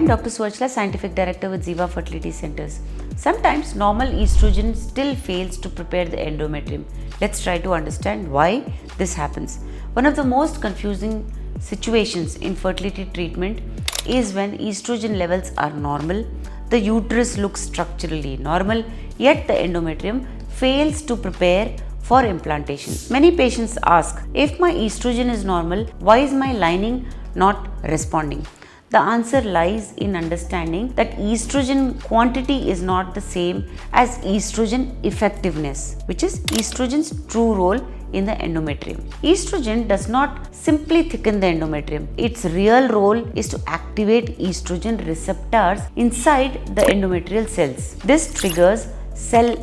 Dr. Suvarchala, Scientific Director with Ziva Fertility Centers. Sometimes normal estrogen still fails to prepare the endometrium. Let's try to understand why this happens. One of the most confusing situations in fertility treatment is when estrogen levels are normal, the uterus looks structurally normal, yet the endometrium fails to prepare for implantation. Many patients ask, if my estrogen is normal, why is my lining not responding? The answer lies in understanding that estrogen quantity is not the same as estrogen effectiveness, which is estrogen's true role in the endometrium. Estrogen does not simply thicken the endometrium. Its real role is to activate estrogen receptors inside the endometrial cells. This triggers cell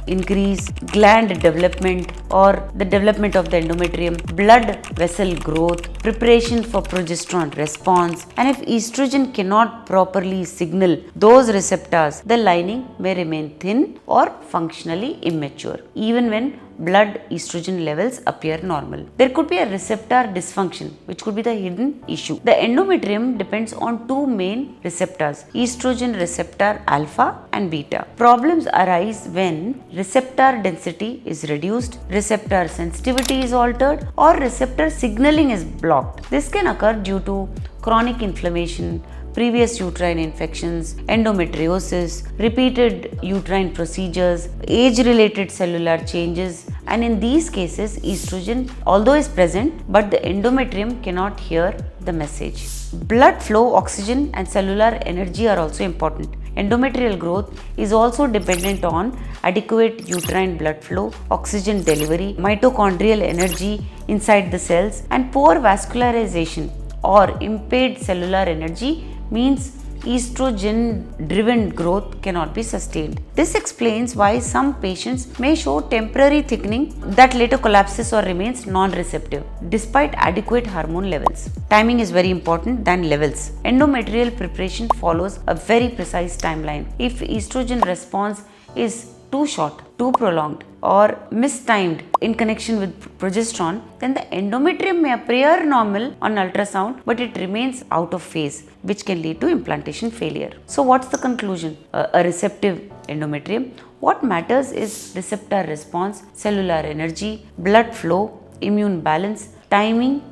increase, gland development or the development of the endometrium, blood vessel growth, preparation for progesterone response, and if estrogen cannot properly signal those receptors, the lining may remain thin or functionally immature even when blood estrogen levels appear normal. There could be a receptor dysfunction, which could be the hidden issue. The endometrium depends on two main receptors, estrogen receptor alpha and beta. Problems arise when receptor density is reduced, receptor sensitivity is altered, or receptor signaling is blocked. This can occur due to chronic inflammation, previous uterine infections, endometriosis, repeated uterine procedures, age-related cellular changes, and in these cases, estrogen, although is present, but the endometrium cannot hear the message. Blood flow, oxygen, and cellular energy are also important. Endometrial growth is also dependent on adequate uterine blood flow, oxygen delivery, mitochondrial energy inside the cells, and poor vascularization or impaired cellular energy means estrogen-driven growth cannot be sustained. This explains why some patients may show temporary thickening that later collapses or remains non-receptive despite adequate hormone levels. Timing is very important than levels. Endometrial preparation follows a very precise timeline. If estrogen response is too short, too prolonged, or mistimed in connection with progesterone, then the endometrium may appear normal on ultrasound, but it remains out of phase, which can lead to implantation failure. So what's the conclusion? A receptive endometrium. What matters is receptor response, cellular energy, blood flow, immune balance, timing,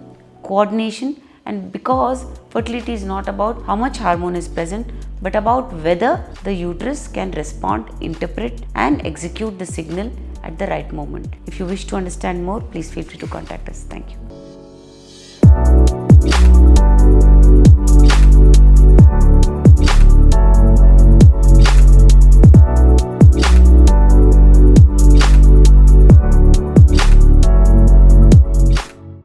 coordination, and because fertility is not about how much hormone is present, but about whether the uterus can respond, interpret, and execute the signal at the right moment. If you wish to understand more, please feel free to contact us. Thank you.